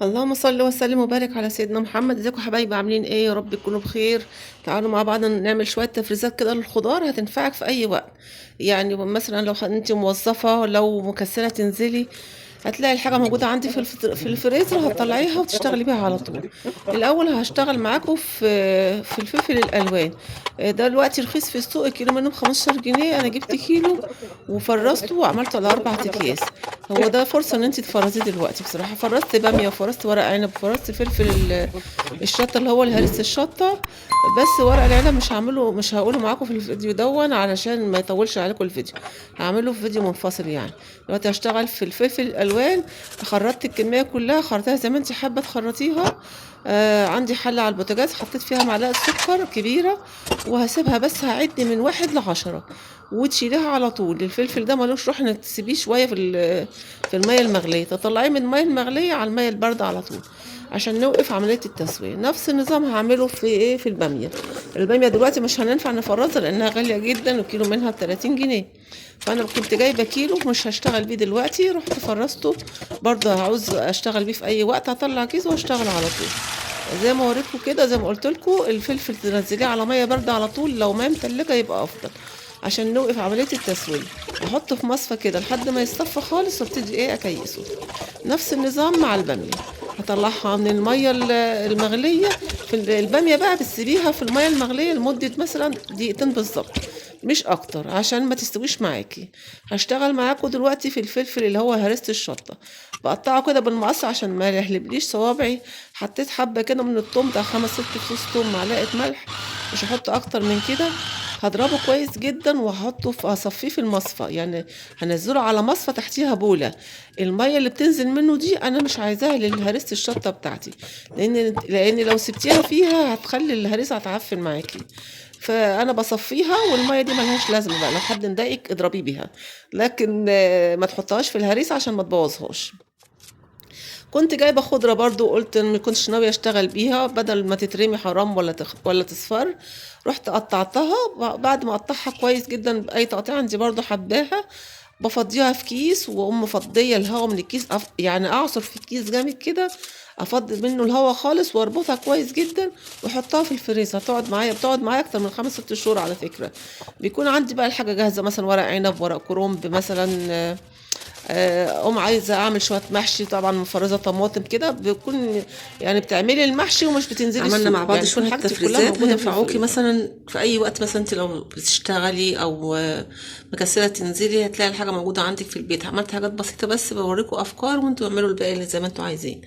اللهم صل وسلم وبارك على سيدنا محمد. ازيكم حبايبي؟ عاملين ايه؟ يا رب تكونوا بخير. تعالوا مع بعض نعمل شويه تفريزات كده للخضار هتنفعك في اي وقت. يعني مثلا لو انت موظفه، لو مكسله تنزلي، هتلاقي الحاجه موجوده عندي في الفريزر، هتطلعيها وتشتغلي بيها على طول. الاول هشتغل معاكم في الفلفل الالوان. ده دلوقتي رخيص في السوق، الكيلو منه ب 15 جنيه. انا جبت كيلو وفرزته وعملته على 4 اكياس. هو ده فرصة ان انت تفرزيه دلوقتي. بصراحة فرزت بامية وفرزت ورق عنب وفرزت فلفل الشطة اللي هو الهريس الشطة. بس ورق العنب مش هقوله معاكم في الفيديو دون علشان ما يطولش عليكم الفيديو. هعمله في فيديو منفصل يعني. دلوقتي هشتغل في الفلفل الالوان. خرطت الكمية كلها، خرطتها زي ما انت حابة تخرطيها. عندي حلة على البوتاجاز، حطيت فيها معلقة سكر كبيرة وهسيبها، بس هعد من 1 ل10 وتشيليها على طول. الفلفل ده ملوش روح انك تسيبيه شويه في الميه المغليه، تطلعيه من الميه المغليه على الميه البارده على طول عشان نوقف عمليه التسويه. نفس النظام هعمله في الباميه. الباميه دلوقتي مش هننفع نفرزها لانها غاليه جدا، والكيلو منها ب30 جنيه. فانا كنت جايبه كيلو مش هشتغل بيه دلوقتي، رحت فرزته. برضه هعوز اشتغل بيه في اي وقت، هطلع كيس واشتغل على طول. زي ما وريتكم كده، زي ما قلت لكم، الفلفل تنزليه على ميه بارده على طول، لو ما متلجه يبقى افضل عشان نوقف عمليه التسويه. احطه في مصفى كده لحد ما يصفى خالص وابتدي اكيسه. نفس النظام مع الباميه. هطلعها من الميه المغليه. في الباميه بقى بتسيبيها في الميه المغليه لمده مثلا دقيقتين بالظبط، مش اكتر، عشان ما تستويش معاكي. هشتغل معاكم دلوقتي في الفلفل اللي هو هرسة الشطه. بقطعه كده بالمقص عشان ما يحلبليش صوابعي. حطيت حبه كده من الثوم، بتاع 5 6 فصوص ثوم، معلقه ملح، مش هحط اكتر من كده. هضربه كويس جدا وهحطه هصفيه في المصفى يعني. هنزله على مصفى تحتيها بوله. الميه اللي بتنزل منه دي انا مش عايزاها للهريسه الشطه بتاعتي، لان لو سبتيها فيها هتخلي الهريسه هتعفن معاكي. فانا بصفيها، والميه دي ملهاش لازمه بقى، لو حد مضايقك اضربيه بيها، لكن ما تحطهاش في الهريسه عشان ما تبوظهاش. كنت جايبه خضره برضو، قلت ان ما كنتش ناويه اشتغل بيها، بدل ما تترمي حرام ولا تصفر. رحت قطعتها. بعد ما اقطعها كويس جدا باي تقطيع عندي برضو حباها، بفضيها في كيس، واقوم مفضيه الهواء من الكيس، يعني اعصر في الكيس جامد كده، افضي منه الهواء خالص واربطها كويس جدا واحطها في الفريزر. بتقعد معايا اكتر من 5 6 شهور على فكره. بيكون عندي بقى الحاجه جاهزه، مثلا ورق عنب، ورق كرنب مثلا. عايزه اعمل شويه محشي، طبعا مفرزه طماطم كده، بيكون يعني بتعملي المحشي ومش بتنزلي عملنا السوق، مع بعض يعني تكون شوية حاجتك كلها تفريزات موجوده في هينفعوكي الفريزر. مثلا في أي وقت. مثلا انت لو بتشتغلي أو مكسلة تنزلي، هتلاقي الحاجة موجودة عندك في البيت. عملت حاجات بسيطة بس بوريكم أفكار، وانتوا اعملوا الباقي اللي زي ما انتوا عايزين.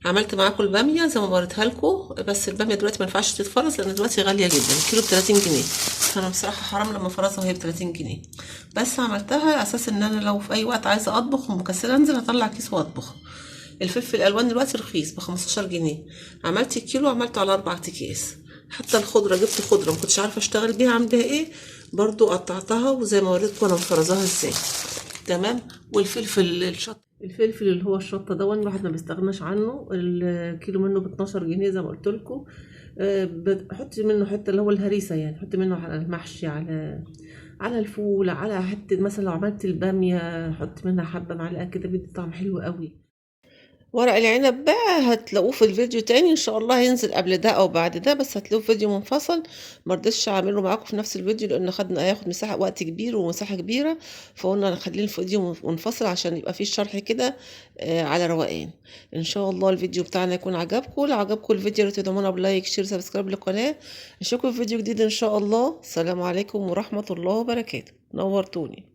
عملت معاكم البامية زي ما وريتها لكم، بس البامية دلوقتي ما ينفعش تتفرز لأن دلوقتي غالية جدا، الكيلو ب30 جنيه. فأنا بصراحة حرام لما فرزها وهي ب30 جنيه. بس عملتها على أساس إن أنا لو في أي وقت عايزة أطبخ ومكسلة أنزل، هطلع كيس وأطبخ. الفلفل الالوان دلوقتي رخيص ب15 جنيه. عملت الكيلو، عملته على 4 اكياس. حتى الخضره، جبت خضره ما كنتش عارفه اشتغل بيها اعمل بيها ايه، برضو قطعتها وزي ما وريتكم انا مفرزاها ازاي. تمام. والفلفل الفلفل اللي هو الشطه ده الواحد ما بيستغناش عنه. الكيلو منه ب12 جنيه زي ما قلت لكم. بحطي منه حته اللي هو الهريسه، يعني حطي منه على المحشي، على الفول، على حته مثلا لو عملت الباميه حطي منها حبه معلقه كده، بيدي طعم حلو قوي. ورق العنب بقى هتلاقوه في الفيديو تاني ان شاء الله، هينزل قبل ده او بعد ده، بس هتلاقوه فيديو منفصل. مرضتش اعمله معاكم في نفس الفيديو لان هياخد مساحه وقت كبير ومساحه كبيره. فقلنا نخليه الفيديو منفصل عشان يبقى فيه الشرح كده على روقان. ان شاء الله الفيديو بتاعنا يكون عجبكم. لو عجبكم الفيديو تدعمونا بلايك، شير، سبسكرايب للقناه. اشوفكم في فيديو جديد ان شاء الله. السلام عليكم ورحمه الله وبركاته. نورتوني.